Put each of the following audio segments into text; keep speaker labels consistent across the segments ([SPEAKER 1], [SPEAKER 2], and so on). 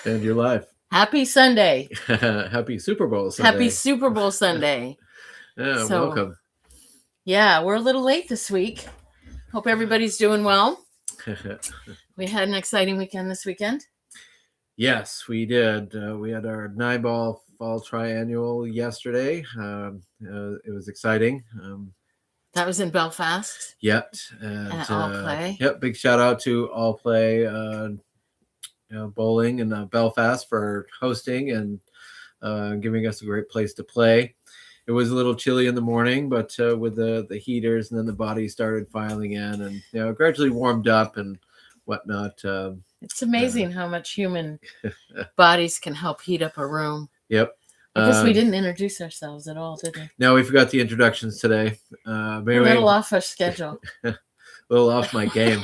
[SPEAKER 1] And you're live.
[SPEAKER 2] Happy Sunday.
[SPEAKER 1] Happy Super Bowl Sunday.
[SPEAKER 2] Happy Super Bowl Sunday.
[SPEAKER 1] Yeah,
[SPEAKER 2] So,
[SPEAKER 1] welcome.
[SPEAKER 2] Yeah, we're a little late this week. Hope everybody's doing well. We had an exciting weekend this weekend.
[SPEAKER 1] Yes, we did. We had our 9-ball fall triannual yesterday. It was exciting.
[SPEAKER 2] That was in Belfast.
[SPEAKER 1] And
[SPEAKER 2] All Play.
[SPEAKER 1] big shout out to All Play Bowling in Belfast for hosting and giving us a great place to play. It was a little chilly in the morning, but with the heaters, and then the body started filing in, and gradually warmed up and whatnot.
[SPEAKER 2] It's amazing how much human bodies can help heat up a room.
[SPEAKER 1] Yep.
[SPEAKER 2] I guess we didn't introduce ourselves at all, did we?
[SPEAKER 1] No, we forgot the introductions today.
[SPEAKER 2] A little off our schedule.
[SPEAKER 1] A little off my game.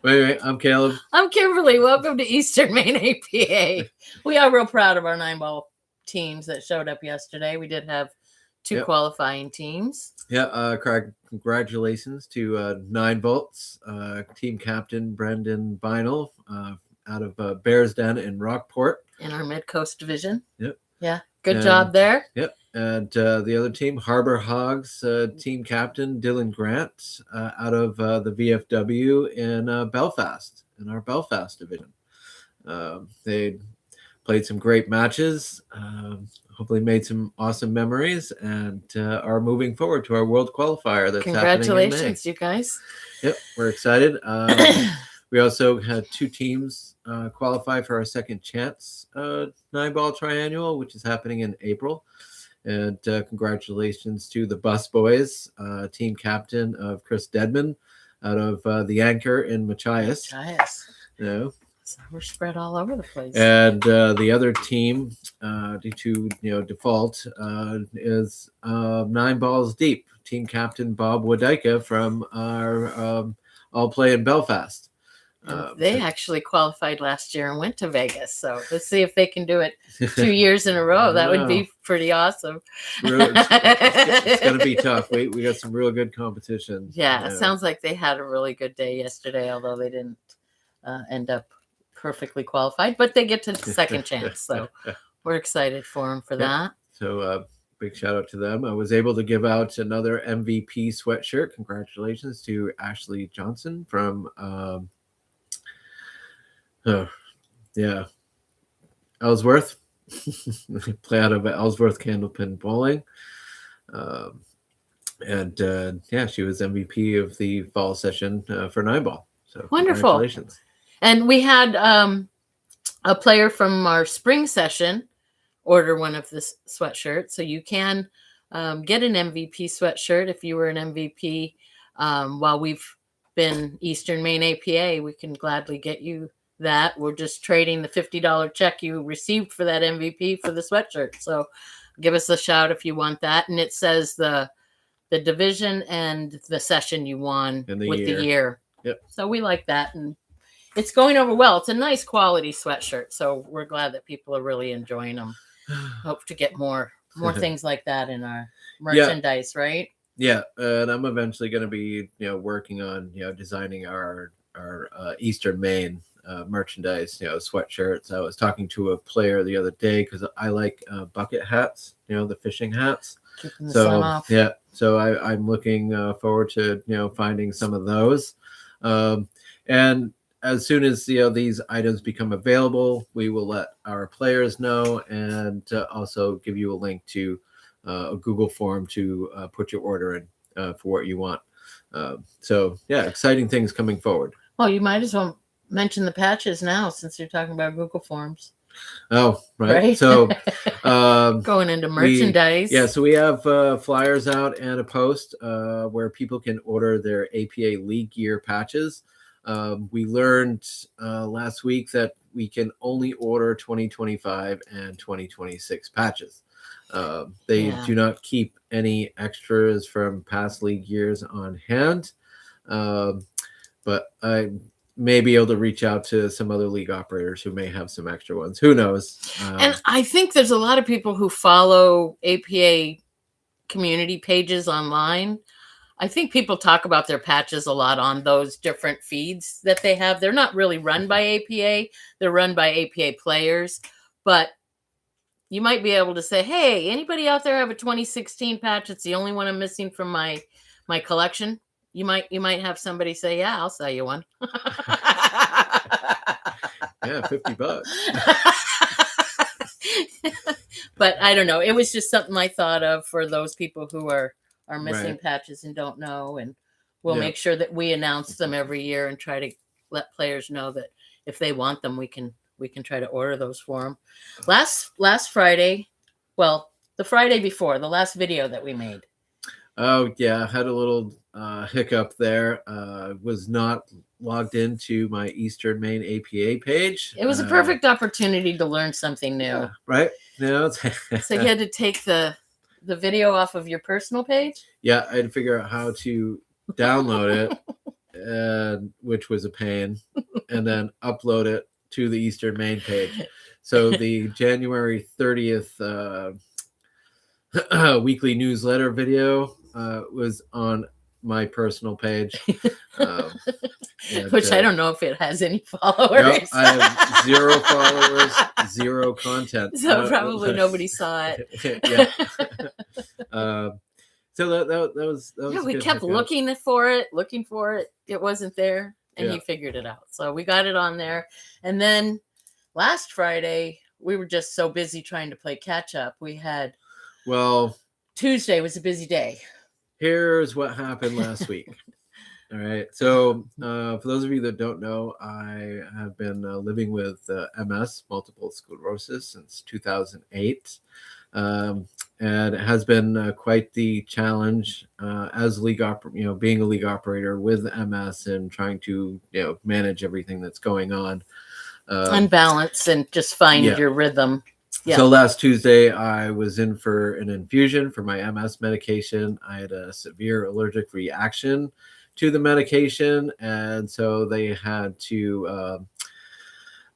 [SPEAKER 1] Wait, I'm Caleb.
[SPEAKER 2] I'm Kimberly. Welcome to Eastern Maine APA. We are real proud of our 9-ball teams that showed up yesterday. We did have two qualifying teams.
[SPEAKER 1] Yeah, congratulations to 9 Bolts, team captain Brendan Bynel out of Bears Den in Rockport.
[SPEAKER 2] In our Mid-Coast division.
[SPEAKER 1] Yep.
[SPEAKER 2] Yeah, good job there.
[SPEAKER 1] Yep. And the other team, Harbor Hogs, team captain Dylan Grant out of the VFW in Belfast, in our Belfast division. They played some great matches, hopefully made some awesome memories, and are moving forward to our world qualifier that's happening in May.
[SPEAKER 2] Congratulations, you guys.
[SPEAKER 1] Yep, we're excited. We also had 2 teams qualify for our second chance 9-ball triannual, which is happening in April. And congratulations to the Bus Boys, team captain of Chris Dedman out of the Anchor in Machias.
[SPEAKER 2] So we're spread all over the place.
[SPEAKER 1] And the other team, due to default, is 9 Balls Deep, team captain Bob Wadika from our All Play in Belfast.
[SPEAKER 2] They actually qualified last year and went to Vegas. So let's see if they can do it 2 years in a row. That would be pretty awesome.
[SPEAKER 1] It's going to be tough. We got some real good competition.
[SPEAKER 2] Yeah, it sounds like they had a really good day yesterday, although they didn't end up perfectly qualified. But they get to the second chance. So we're excited for them for that.
[SPEAKER 1] So big shout out to them. I was able to give out another MVP sweatshirt. Congratulations to Ashley Johnson from... Ellsworth. Play out of Ellsworth Candlepin Bowling. She was MVP of the fall session for 9-ball. So
[SPEAKER 2] wonderful.
[SPEAKER 1] Congratulations.
[SPEAKER 2] And we had a player from our spring session order one of the sweatshirts. So you can get an MVP sweatshirt if you were an MVP while we've been Eastern Maine APA. We can gladly get you that. We're just trading the $50 check you received for that MVP for the sweatshirt. So give us a shout if you want that. And it says the division and the session you won
[SPEAKER 1] the
[SPEAKER 2] year.
[SPEAKER 1] Yep.
[SPEAKER 2] So we like that. And it's going over well. It's a nice quality sweatshirt. So we're glad that people are really enjoying them. Hope to get more things like that in our merchandise, right?
[SPEAKER 1] Yeah. And I'm eventually going to be, working on, designing our Eastern Maine merchandise, sweatshirts. I was talking to a player the other day because I like bucket hats, the fishing hats.
[SPEAKER 2] Keeping the sun off.
[SPEAKER 1] Yeah, so I'm looking forward to finding some of those, and as soon as these items become available, we will let our players know, and also give you a link to a Google form to put your order in for what you want. Exciting things coming forward.
[SPEAKER 2] Well, you might as well mention the patches now since you're talking about Google Forms.
[SPEAKER 1] Oh, right. So
[SPEAKER 2] going into merchandise.
[SPEAKER 1] So we have flyers out and a post where people can order their APA League Gear patches. We learned last week that we can only order 2025 and 2026 patches. They do not keep any extras from past league years on hand. But I may be able to reach out to some other league operators who may have some extra ones. Who knows?
[SPEAKER 2] And I think there's a lot of people who follow APA community pages online. I think people talk about their patches a lot on those different feeds that they have. They're not really run by APA. They're run by APA players, but you might be able to say, "Hey, anybody out there have a 2016 patch? It's the only one I'm missing from my collection." You might have somebody say, "Yeah, I'll sell you one."
[SPEAKER 1] Yeah, $50.
[SPEAKER 2] But I don't know. It was just something I thought of for those people who are missing
[SPEAKER 1] Right.
[SPEAKER 2] patches and don't know, and we'll
[SPEAKER 1] Yeah.
[SPEAKER 2] make sure that we announce them every year and try to let players know that if they want them, we can try to order those for them. Last Friday, well, the Friday before, the last video that we made.
[SPEAKER 1] Oh yeah, I had a little hiccup there. Was not logged into my Eastern Maine APA page.
[SPEAKER 2] It was a perfect opportunity to learn something new.
[SPEAKER 1] Yeah, right? No,
[SPEAKER 2] So you had to take the video off of your personal page?
[SPEAKER 1] yeah, I had to figure out how to download it, which was a pain, and then upload it to the Eastern Maine page. So the January 30th weekly newsletter video was on my personal page.
[SPEAKER 2] Which I don't know if it has any followers.
[SPEAKER 1] Nope, I have 0 followers, 0 content.
[SPEAKER 2] So probably nobody saw it.
[SPEAKER 1] Yeah. So that was
[SPEAKER 2] Yeah, we
[SPEAKER 1] good
[SPEAKER 2] kept
[SPEAKER 1] hiccup.
[SPEAKER 2] looking for it. It wasn't there, and
[SPEAKER 1] Yeah.
[SPEAKER 2] he figured it out. So we got it on there. And then last Friday, we were just so busy trying to play catch up. We had Tuesday was a busy day.
[SPEAKER 1] Here's what happened last week. All right. So for those of you that don't know, I have been living with MS, multiple sclerosis, since 2008. And it has been quite the challenge as being a league operator with MS and trying to manage everything that's going on.
[SPEAKER 2] Unbalanced and just find your rhythm. Yeah.
[SPEAKER 1] So last Tuesday, I was in for an infusion for my MS medication. I had a severe allergic reaction to the medication, and so they had to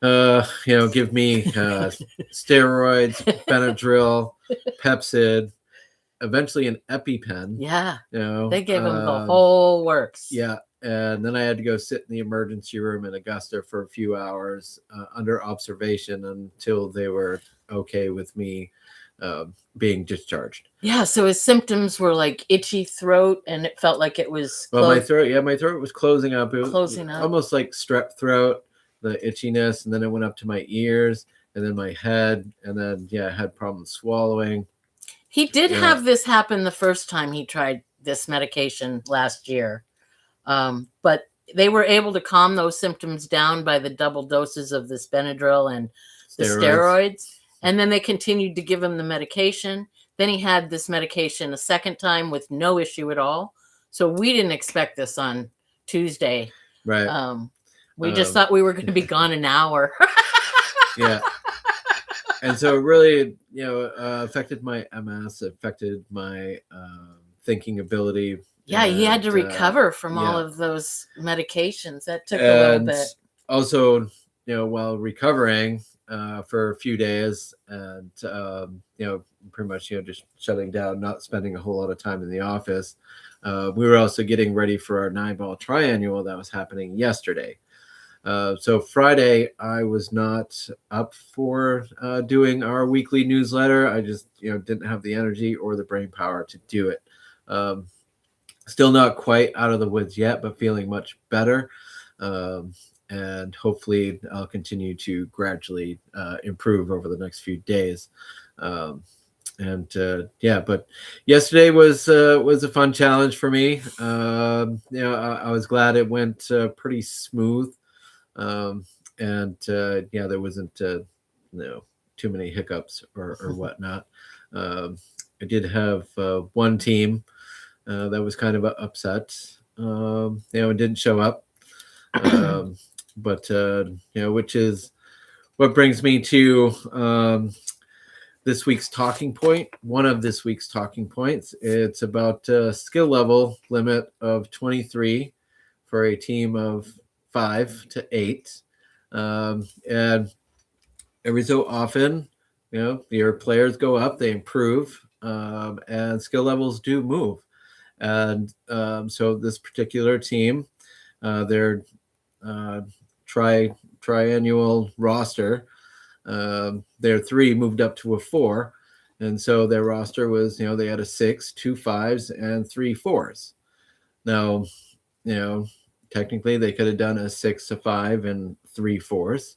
[SPEAKER 1] give me steroids, Benadryl, Pepsid, eventually an EpiPen.
[SPEAKER 2] Yeah.
[SPEAKER 1] You
[SPEAKER 2] they gave him the whole works.
[SPEAKER 1] Yeah. And then I had to go sit in the emergency room in Augusta for a few hours under observation until they were okay with me being discharged.
[SPEAKER 2] Yeah, so his symptoms were like itchy throat, and it felt like it was
[SPEAKER 1] my throat was closing up. It was
[SPEAKER 2] closing up,
[SPEAKER 1] almost like strep throat, the itchiness, and then it went up to my ears and then my head, and then I had problems swallowing.
[SPEAKER 2] He did have this happen the first time he tried this medication last year. But they were able to calm those symptoms down by the double doses of this Benadryl and the steroids. And then they continued to give him the medication. Then he had this medication a second time with no issue at all. So we didn't expect this on Tuesday.
[SPEAKER 1] Right.
[SPEAKER 2] We just thought we were going to be gone an hour.
[SPEAKER 1] Yeah. And so it really, affected my MS, affected my thinking ability.
[SPEAKER 2] Yeah, he had to recover from all of those medications. That took a little bit.
[SPEAKER 1] Also, while recovering for a few days and, pretty much, just shutting down, not spending a whole lot of time in the office, we were also getting ready for our 9-ball triannual that was happening yesterday. So Friday, I was not up for doing our weekly newsletter. I just, didn't have the energy or the brain power to do it. Still not quite out of the woods yet, but feeling much better. And hopefully I'll continue to gradually improve over the next few days. But yesterday was a fun challenge for me. I was glad it went pretty smooth. There wasn't too many hiccups or whatnot. I did have one team that was kind of upset, and didn't show up. Which is what brings me to this week's talking point. One of this week's talking points. It's about skill level limit of 23 for a team of 5 to 8. And every so often, your players go up, they improve, and skill levels do move. And so this particular team, their triannual roster, their 3 moved up to a 4. And so their roster was, they had a 6, 2 5s, and 3 4s. Now, technically they could have done a 6 to 5 and 3 4s.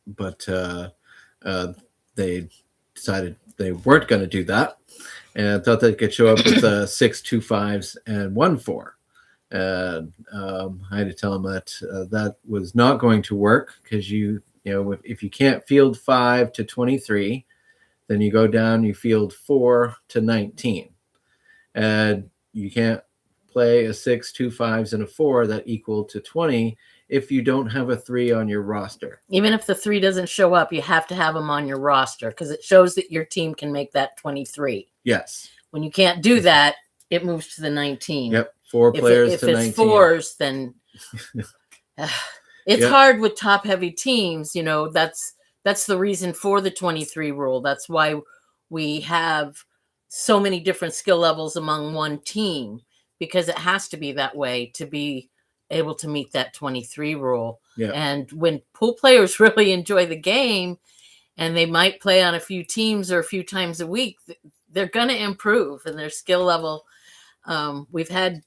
[SPEAKER 1] But they decided they weren't going to do that, and thought they could show up with 6 2 5s and 1 4. And I had to tell them that that was not going to work, because if you can't field 5 to 23, then you go down, you field 4 to 19, and you can't play a 6 2 5s and a 4 that equal to 20 if you don't have a 3 on your roster.
[SPEAKER 2] Even if the 3 doesn't show up, you have to have them on your roster, because it shows that your team can make that 23.
[SPEAKER 1] Yes.
[SPEAKER 2] When you can't do that, it moves to the 19.
[SPEAKER 1] Yep. 4 players to 19.
[SPEAKER 2] If it's 4s, then it's hard with top-heavy teams. That's the reason for the 23 rule. That's why we have so many different skill levels among one team, because it has to be that way to be able to meet that 23 rule.
[SPEAKER 1] Yeah.
[SPEAKER 2] And when pool players really enjoy the game, and they might play on a few teams or a few times a week, they're going to improve in their skill level. We've had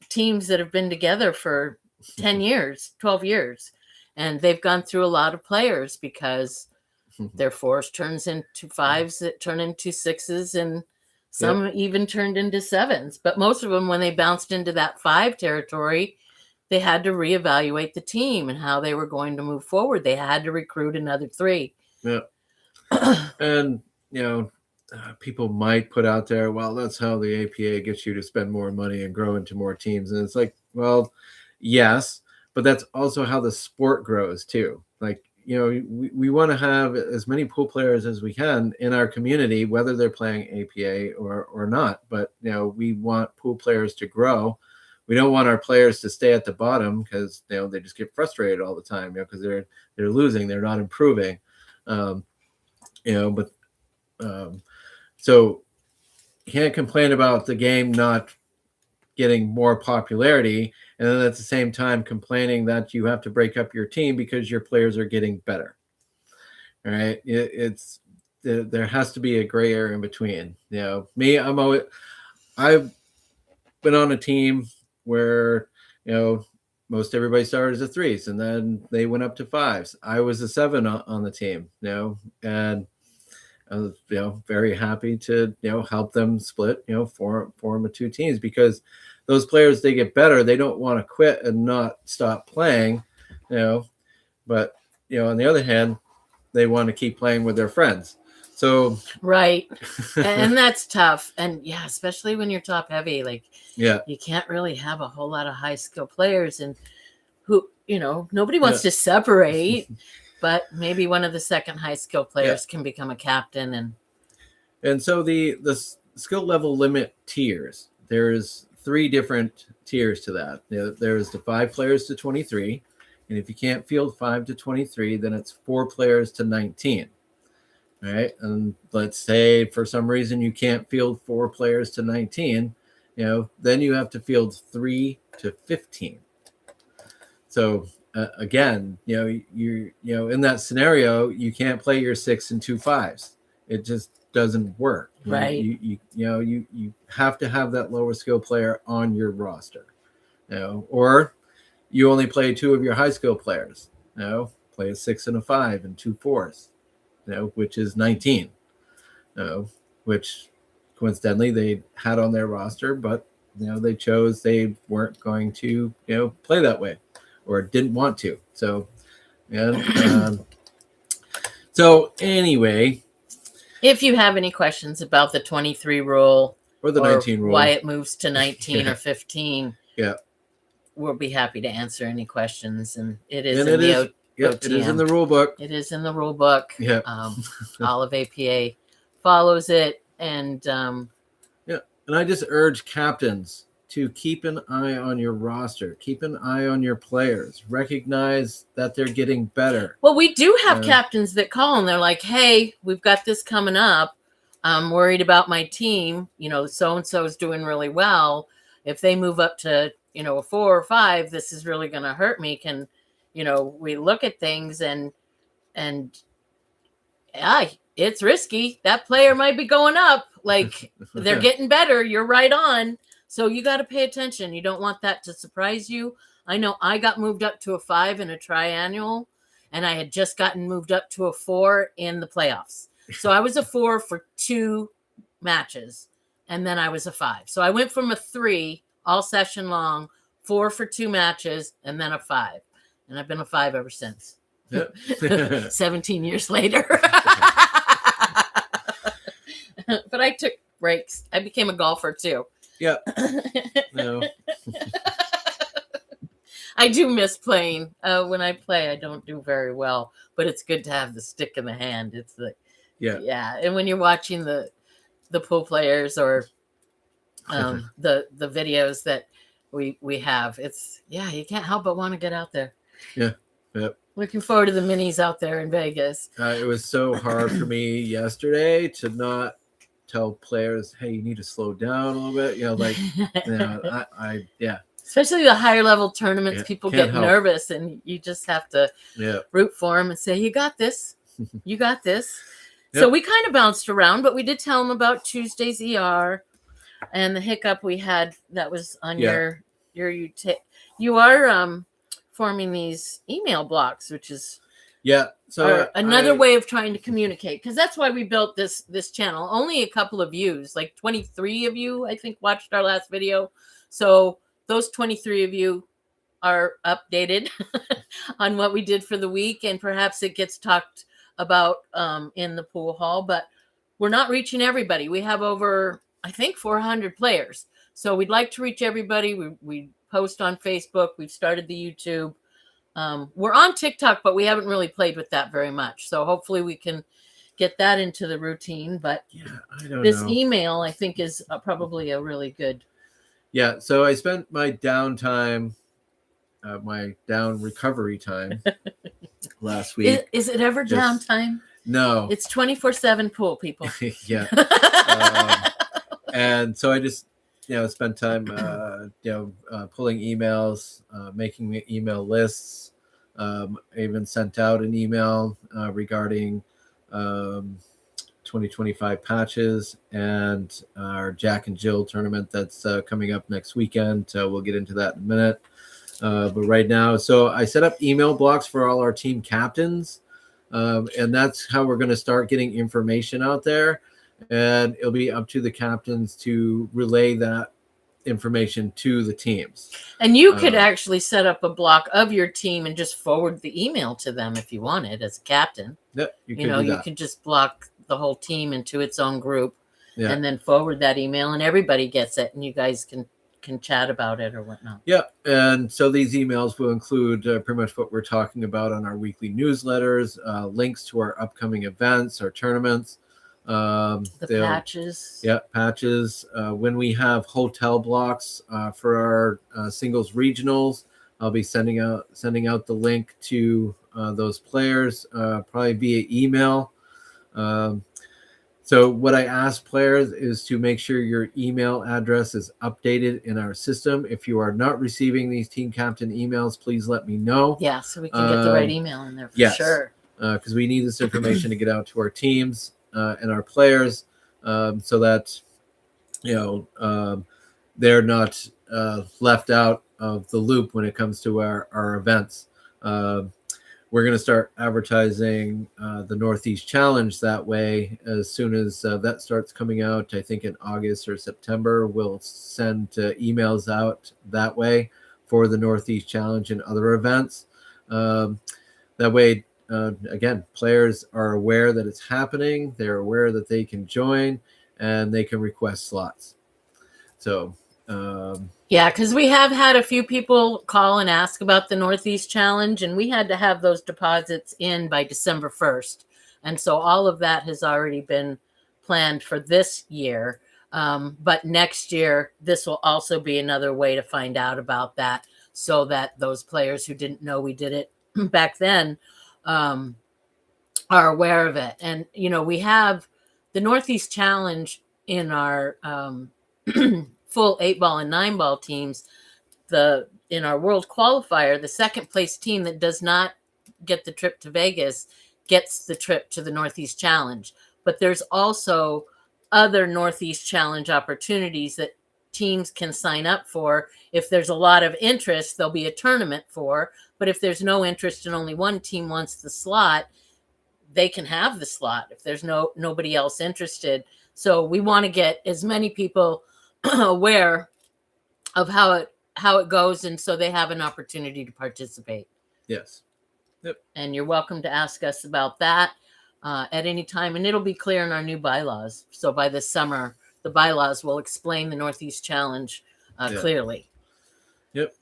[SPEAKER 2] teams that have been together for 10 years, 12 years, and they've gone through a lot of players, because their 4s turns into 5s that turn into 6s, and some even turned into 7s. But most of them, when they bounced into that 5 territory, they had to reevaluate the team and how they were going to move forward. They had to recruit another 3.
[SPEAKER 1] Yeah. And, people might put out there, well, that's how the APA gets you to spend more money and grow into more teams. And it's like, well, yes, but that's also how the sport grows too. Like, we want to have as many pool players as we can in our community, whether they're playing APA or not. But, we want pool players to grow. We don't want our players to stay at the bottom, because they just get frustrated all the time, because they're losing, they're not improving, so you can't complain about the game not getting more popularity, and then at the same time complaining that you have to break up your team because your players are getting better. All right, there has to be a gray area in between. Me, I've been on a team where most everybody started as a 3s, and then they went up to 5s. I was a 7 on the team, and I was very happy to help them split, form of 2 teams, because those players, they get better. They don't want to quit and not stop playing, but on the other hand, they want to keep playing with their friends. So
[SPEAKER 2] right. And that's tough. And especially when you're top heavy, you can't really have a whole lot of high skill players, and who, nobody wants to separate, but maybe one of the second high skill players can become a captain.
[SPEAKER 1] And so the skill level limit tiers, there's 3 different tiers to that. There's the 5 players to 23. And if you can't field 5 to 23, then it's 4 players to 19. All right. And let's say for some reason you can't field 4 players to 19, then you have to field 3 to 15. So again, you're in that scenario, you can't play your 6 and 2 5s. It just doesn't work.
[SPEAKER 2] Right.
[SPEAKER 1] You have to have that lower skill player on your roster, or you only play 2 of your high skill players, play a 6 and a 5 and 2 4s, which is 19, which coincidentally they had on their roster, but they chose they weren't going to play that way, or didn't want to. So so anyway,
[SPEAKER 2] if you have any questions about the 23 rule
[SPEAKER 1] or the 19 rule,
[SPEAKER 2] why it moves to 19 or 15, we'll be happy to answer any questions. And it is in the
[SPEAKER 1] it is in the rule book.
[SPEAKER 2] It is in the rule book.
[SPEAKER 1] Yeah.
[SPEAKER 2] All of APA follows it. And
[SPEAKER 1] and I just urge captains to keep an eye on your roster, keep an eye on your players, recognize that they're getting better.
[SPEAKER 2] Well, we do have captains that call and they're like, hey, we've got this coming up. I'm worried about my team. So and so is doing really well. If they move up to a 4 or 5, this is really going to hurt me. We look at things and yeah, it's risky. That player might be going up. Like, they're getting better. You're right on. So you got to pay attention. You don't want that to surprise you. I know I got moved up to a 5 in a triannual, and I had just gotten moved up to a 4 in the playoffs. So I was a 4 for 2 matches, and then I was a 5. So I went from a 3 all session long, 4 for 2 matches, and then a 5. And I've been a 5 ever since. Yep. 17 years later. But I took breaks. I became a golfer too.
[SPEAKER 1] Yeah. No.
[SPEAKER 2] I do miss playing. When I play, I don't do very well, but it's good to have the stick in the hand. It's yeah. And when you're watching the pool players or the videos that we have, you can't help but want to get out there.
[SPEAKER 1] Yeah. Yep.
[SPEAKER 2] Looking forward to the minis out there in Vegas.
[SPEAKER 1] It was so hard for me yesterday to not tell players, hey, you need to slow down a little bit. Yeah.
[SPEAKER 2] Especially the higher level tournaments, people get nervous, and you just have to root for them and say, you got this. You got this. Yep. So we kind of bounced around, but we did tell them about Tuesday's ER and the hiccup we had that was on your you are forming these email blocks, which is
[SPEAKER 1] so
[SPEAKER 2] another way of trying to communicate, because that's why we built this channel. Only a couple of views, like 23 of you I think watched our last video, so those 23 of you are updated on what we did for the week, and perhaps it gets talked about in the pool hall, but we're not reaching everybody. We have over, I think, 400 players, so we'd like to reach everybody. We post on Facebook. We've started the YouTube. We're on TikTok, but we haven't really played with that very much. So hopefully we can get that into the routine. But this email, I think, is probably a really good.
[SPEAKER 1] Yeah. So I spent my downtime, my down recovery time last week.
[SPEAKER 2] Is it ever downtime?
[SPEAKER 1] No.
[SPEAKER 2] It's 24/7 pool, people.
[SPEAKER 1] Yeah. And so I just spend time, pulling emails, making email lists. I even sent out an email regarding 2025 patches and our Jack and Jill tournament that's coming up next weekend. We'll get into that in a minute. But right now, so I set up email blocks for all our team captains, and that's how we're going to start getting information out there. And it'll be up to the captains to relay that information to the teams.
[SPEAKER 2] And you could actually set up a block of your team and just forward the email to them if you wanted as a captain.
[SPEAKER 1] Yep, you
[SPEAKER 2] can just block the whole team into its own group and then forward that email, and everybody gets it, and you guys can chat about it or whatnot.
[SPEAKER 1] Yeah, and so these emails will include pretty much what we're talking about on our weekly newsletters, links to our upcoming events, our tournaments.
[SPEAKER 2] The patches.
[SPEAKER 1] Yeah, patches. When we have hotel blocks for our singles regionals, I'll be sending out the link to those players, probably via email. So what I ask players is to make sure your email address is updated in our system. If you are not receiving these team captain emails, please let me know.
[SPEAKER 2] Yeah, so we can get the right email in there for sure.
[SPEAKER 1] Because we need this information to get out to our teams and our players, so that they're not left out of the loop when it comes to our events. We're going to start advertising the Northeast Challenge that way as soon as that starts coming out. I think in August or September, we'll send emails out that way for the Northeast Challenge and other events. That way, again, players are aware that it's happening. They're aware that they can join and they can request slots. So,
[SPEAKER 2] because we have had a few people call and ask about the Northeast Challenge, and we had to have those deposits in by December 1st. And so all of that has already been planned for this year. But next year, this will also be another way to find out about that, so that those players who didn't know we did it back then are aware of it. And, we have the Northeast Challenge in our full 8-ball and 9-ball teams, in our world qualifier, the second place team that does not get the trip to Vegas gets the trip to the Northeast Challenge. But there's also other Northeast Challenge opportunities that teams can sign up for. If there's a lot of interest, there'll be a tournament for. But if there's no interest and only one team wants the slot, they can have the slot if there's nobody else interested. So we want to get as many people aware of how it goes, and so they have an opportunity to participate.
[SPEAKER 1] Yes. Yep.
[SPEAKER 2] And you're welcome to ask us about that at any time, and it'll be clear in our new bylaws. So by this summer, the bylaws will explain the Northeast Challenge clearly.
[SPEAKER 1] Yep.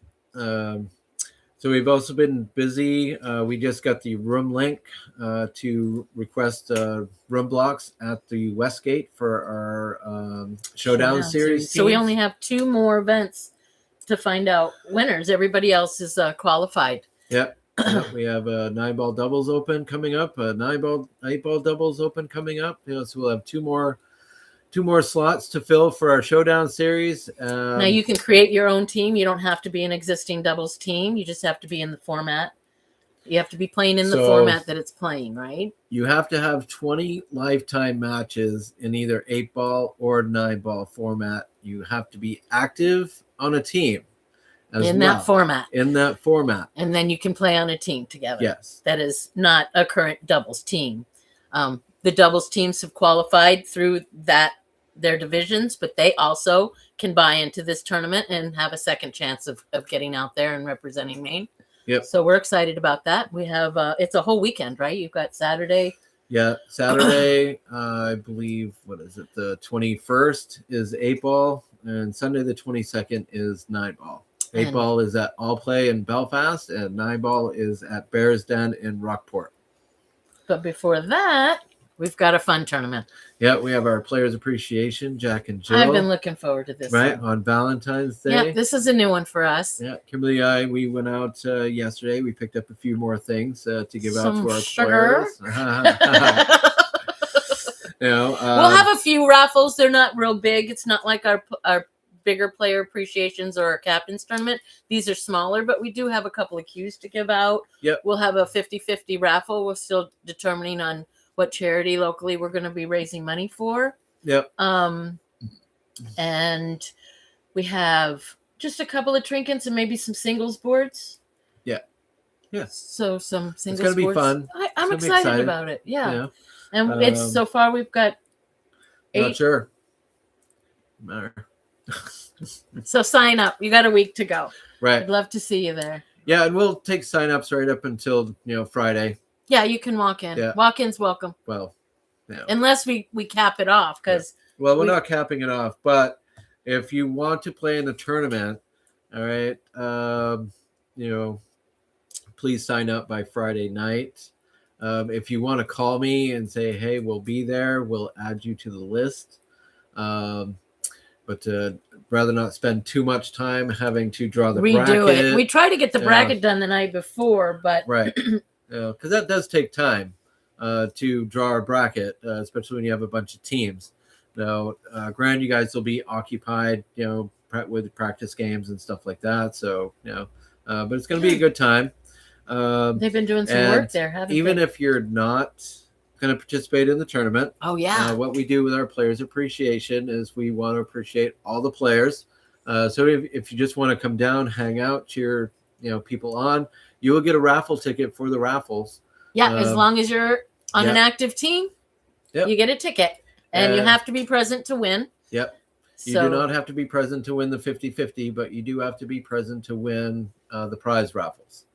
[SPEAKER 1] So we've also been busy. We just got the room link to request room blocks at the Westgate for our Showdown Series.
[SPEAKER 2] So we only have 2 more events to find out winners. Everybody else is qualified.
[SPEAKER 1] Yep. Yep. We have a 9-ball doubles open coming up, a 9-ball, 8-ball doubles open coming up. So we'll have two more slots to fill for our Showdown Series.
[SPEAKER 2] Now you can create your own team. You don't have to be an existing doubles team. You just have to be in the format. You have to be playing in the format that it's playing, right?
[SPEAKER 1] You have to have 20 lifetime matches in either 8-ball or 9-ball format. You have to be active on a team
[SPEAKER 2] that format.
[SPEAKER 1] In that format.
[SPEAKER 2] And then you can play on a team together.
[SPEAKER 1] Yes.
[SPEAKER 2] That is not a current doubles team. The doubles teams have qualified through their divisions, but they also can buy into this tournament and have a second chance of getting out there and representing Maine.
[SPEAKER 1] Yep.
[SPEAKER 2] So we're excited about that. We have it's a whole weekend, right? You've got Saturday.
[SPEAKER 1] Yeah, Saturday, I believe, what is it? The 21st is 8-ball, and Sunday the 22nd is 9-ball. 8-ball is at All Play in Belfast, and 9-ball is at Bears Den in Rockport.
[SPEAKER 2] But before that, we've got a fun tournament.
[SPEAKER 1] Yeah, we have our Players Appreciation, Jack and Jill.
[SPEAKER 2] I've been looking forward to this.
[SPEAKER 1] Right, on Valentine's Day.
[SPEAKER 2] Yeah, this is a new one for us.
[SPEAKER 1] Yeah, Kimberly and I, we went out yesterday. We picked up a few more things to give out to our
[SPEAKER 2] sugar.
[SPEAKER 1] Players.
[SPEAKER 2] We'll have a few raffles. They're not real big. It's not like our bigger player appreciations or our captain's tournament. These are smaller, but we do have a couple of cues to give out.
[SPEAKER 1] Yep.
[SPEAKER 2] We'll have a 50-50 raffle. We're still determining on what charity locally we're going to be raising money for.
[SPEAKER 1] Yep.
[SPEAKER 2] And we have just a couple of trinkets and maybe some singles boards.
[SPEAKER 1] Yeah. Yes.
[SPEAKER 2] So some singles
[SPEAKER 1] boards. It's going to be fun.
[SPEAKER 2] I'm excited about it. Yeah. And it's so far we've got 8.
[SPEAKER 1] Not sure. Matter.
[SPEAKER 2] So sign up. You got a week to go.
[SPEAKER 1] Right.
[SPEAKER 2] I'd love to see you there.
[SPEAKER 1] Yeah, and we'll take sign-ups right up until Friday.
[SPEAKER 2] Yeah, you can walk in.
[SPEAKER 1] Yeah.
[SPEAKER 2] Walk-in's welcome.
[SPEAKER 1] Well, yeah.
[SPEAKER 2] Unless we cap it off, because
[SPEAKER 1] we're not capping it off. But if you want to play in the tournament, all right, please sign up by Friday night. If you want to call me and say, "Hey, we'll be there," we'll add you to the list. But rather not spend too much time having to draw the bracket.
[SPEAKER 2] Redo it. We try to get the bracket done the night before, but
[SPEAKER 1] right, because that does take time to draw a bracket, especially when you have a bunch of teams. Now, granted, you guys will be occupied, with practice games and stuff like that. So, but it's going to be a good time.
[SPEAKER 2] They've been doing some work there, haven't they?
[SPEAKER 1] Even if you're not going to participate in the tournament.
[SPEAKER 2] Oh, yeah.
[SPEAKER 1] What we do with our Players Appreciation is we want to appreciate all the players. So if you just want to come down, hang out, cheer people on, you will get a raffle ticket for the raffles.
[SPEAKER 2] Yeah, as long as you're on an active team, you get a ticket. And you have to be present to win. Yep.
[SPEAKER 1] You do not have to be present to win the 50-50, but you do have to be present to win the prize raffles.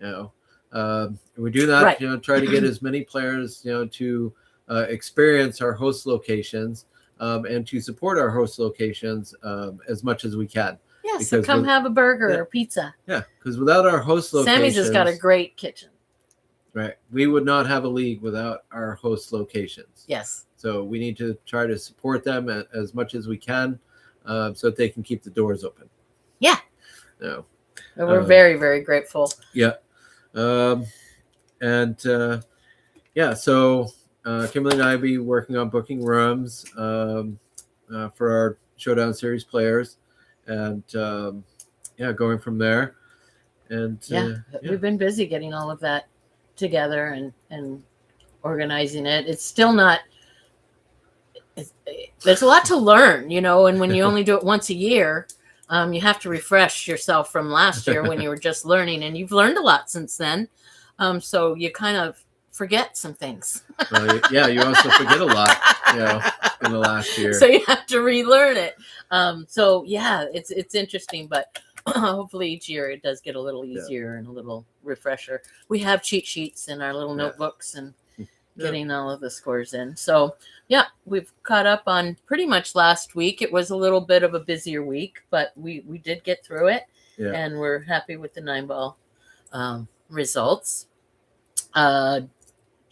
[SPEAKER 1] We do that,
[SPEAKER 2] right.
[SPEAKER 1] Try to get as many players, to experience our host locations and to support our host locations as much as we can.
[SPEAKER 2] Yeah, so come have a burger or pizza.
[SPEAKER 1] Yeah, because without our host locations...
[SPEAKER 2] Sammy's has got a great kitchen.
[SPEAKER 1] Right. We would not have a league without our host locations.
[SPEAKER 2] Yes.
[SPEAKER 1] So we need to try to support them as much as we can so that they can keep the doors open.
[SPEAKER 2] Yeah.
[SPEAKER 1] No.
[SPEAKER 2] We're very, very grateful.
[SPEAKER 1] Yeah. So Kimberly and I will be working on booking rooms for our Showdown Series players, and going from there. And
[SPEAKER 2] we've been busy getting all of that together and organizing it. It's still not. There's a lot to learn, and when you only do it once a year, you have to refresh yourself from last year when you were just learning, and you've learned a lot since then. So you kind of forget some things.
[SPEAKER 1] You also forget a lot, in the last year.
[SPEAKER 2] So you have to relearn it. It's interesting, but hopefully each year it does get a little easier and a little refresher. We have cheat sheets in our little notebooks and getting all of the scores in. So we've caught up on pretty much last week. It was a little bit of a busier week, but we did get through it, and we're happy with the 9-ball results.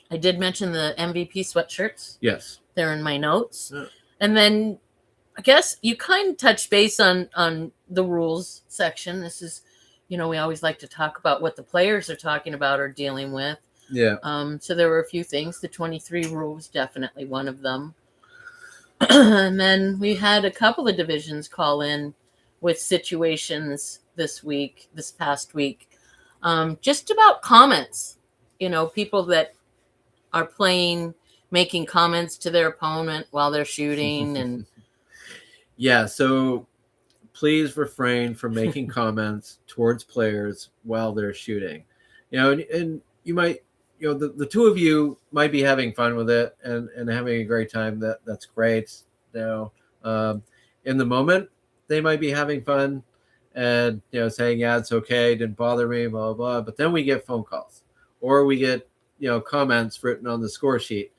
[SPEAKER 2] I did mention the MVP sweatshirts.
[SPEAKER 1] Yes.
[SPEAKER 2] They're in my notes. Yeah. And then I guess you kind of touch base on the rules section. This is, we always like to talk about what the players are talking about or dealing with.
[SPEAKER 1] Yeah.
[SPEAKER 2] So there were a few things. The 23 rule was definitely one of them. And then we had a couple of divisions call in with situations this past week, just about comments, people that are playing, making comments to their opponent while they're shooting. And
[SPEAKER 1] so please refrain from making comments towards players while they're shooting, and you might, the two of you might be having fun with it and having a great time. That's great. In the moment, they might be having fun and, saying, it's okay, didn't bother me, blah, blah, blah. But then we get phone calls or we get, comments written on the score sheet.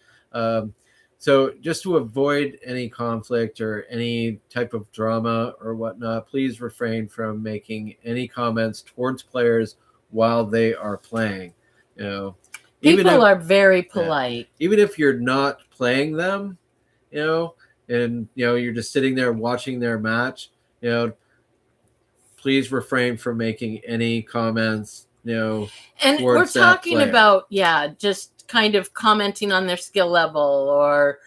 [SPEAKER 1] So just to avoid any conflict or any type of drama or whatnot, please refrain from making any comments towards players while they are playing.
[SPEAKER 2] People are very polite.
[SPEAKER 1] Even if you're not playing them, and you're just sitting there watching their match, please refrain from making any comments,
[SPEAKER 2] and we're talking about, just kind of commenting on their skill level or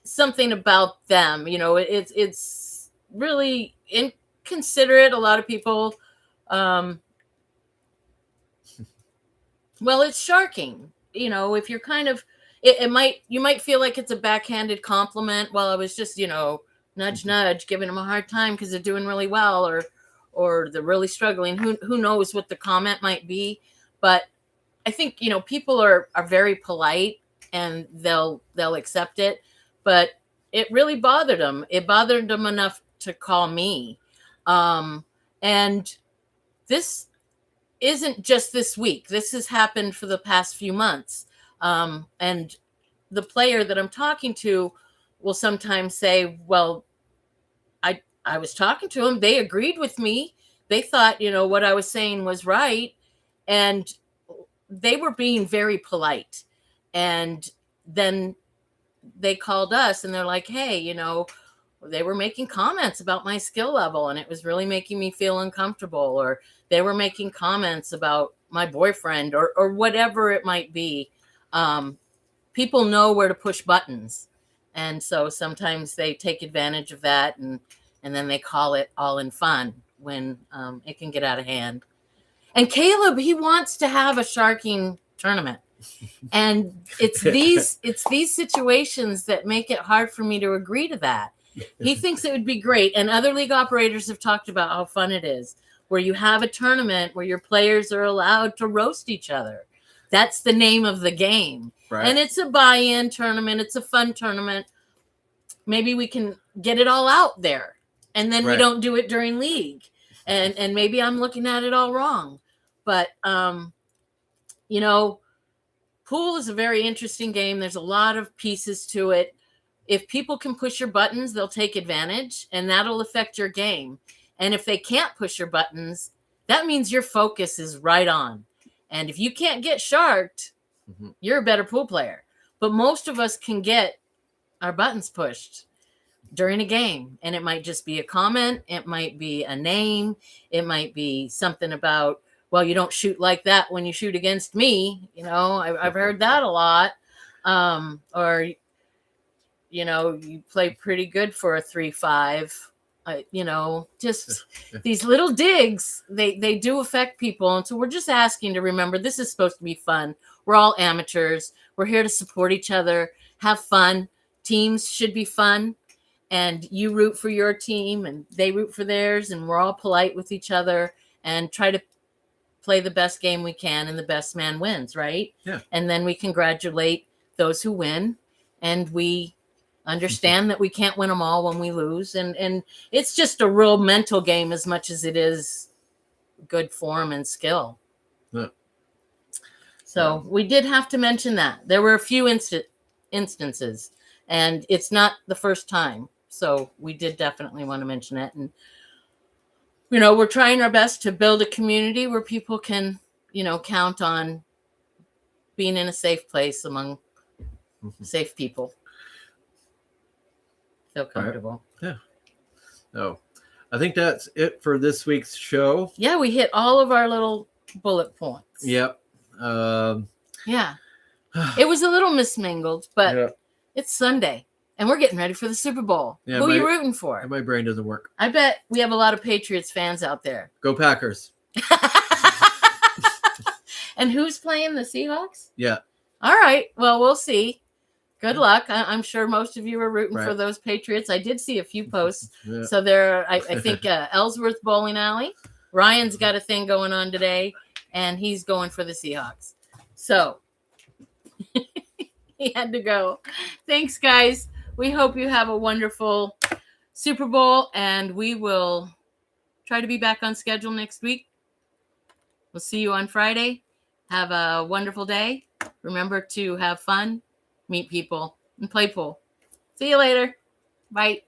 [SPEAKER 2] something about them. It's really inconsiderate. A lot of people, it's sharking. If you're kind of, you might feel like it's a backhanded compliment. Well, I was just, nudge, giving them a hard time because they're doing really well or they're really struggling. Who knows what the comment might be? But I think, people are very polite and they'll accept it. But it really bothered them. It bothered them enough to call me. And this isn't just this week. This has happened for the past few months. And the player that I'm talking to will sometimes say, well, I was talking to them. They agreed with me. They thought, what I was saying was right. And they were being very polite. And then they called us and they're like, hey, they were making comments about my skill level and it was really making me feel uncomfortable, or they were making comments about my boyfriend or whatever it might be. People know where to push buttons. And so sometimes they take advantage of that and then they call it all in fun when it can get out of hand. And Caleb, he wants to have a sharking tournament. And it's these situations that make it hard for me to agree to that. He thinks it would be great. And other league operators have talked about how fun it is, where you have a tournament where your players are allowed to roast each other. That's the name of the game. Right. And it's a buy-in tournament. It's a fun tournament. Maybe we can get it all out there. And then we don't do it during league. And maybe I'm looking at it all wrong. But, pool is a very interesting game. There's a lot of pieces to it. If people can push your buttons, they'll take advantage, and that'll affect your game. And if they can't push your buttons, that means your focus is right on. And if you can't get sharked, you're a better pool player. But most of us can get our buttons pushed during a game. And it might just be a comment. It might be a name. It might be something about, well, you don't shoot like that when you shoot against me. I've heard that a lot. or you play pretty good for a 3-5. Just these little digs, they do affect people. And so we're just asking to remember this is supposed to be fun. We're all amateurs. We're here to support each other, have fun. Teams should be fun. And you root for your team and they root for theirs. And we're all polite with each other and try to play the best game we can, and the best man wins, right?
[SPEAKER 1] Yeah.
[SPEAKER 2] And then we congratulate those who win. And we understand that we can't win them all when we lose. And it's just a real mental game as much as it is good form and skill.
[SPEAKER 1] Yeah.
[SPEAKER 2] So we did have to mention that. There were a few instances, and it's not the first time. So we did definitely want to mention it. And, we're trying our best to build a community where people can, count on being in a safe place among safe people. Feel comfortable.
[SPEAKER 1] Right. Yeah. Oh, I think that's it for this week's show.
[SPEAKER 2] Yeah, we hit all of our little bullet points.
[SPEAKER 1] Yep.
[SPEAKER 2] Yeah. It was a little mismingled, but
[SPEAKER 1] yeah.
[SPEAKER 2] It's Sunday. And we're getting ready for the Super Bowl.
[SPEAKER 1] Yeah,
[SPEAKER 2] Who are you rooting for?
[SPEAKER 1] My brain doesn't work.
[SPEAKER 2] I bet we have a lot of Patriots fans out there.
[SPEAKER 1] Go Packers.
[SPEAKER 2] And who's playing the Seahawks?
[SPEAKER 1] Yeah.
[SPEAKER 2] All right. Well, we'll see. Good luck. I'm sure most of you are rooting for those Patriots. I did see a few posts.
[SPEAKER 1] Yeah.
[SPEAKER 2] So I think Ellsworth Bowling Alley. Ryan's got a thing going on today, and he's going for the Seahawks. So he had to go. Thanks, guys. We hope you have a wonderful Super Bowl, and we will try to be back on schedule next week. We'll see you on Friday. Have a wonderful day. Remember to have fun, meet people, and play pool. See you later. Bye.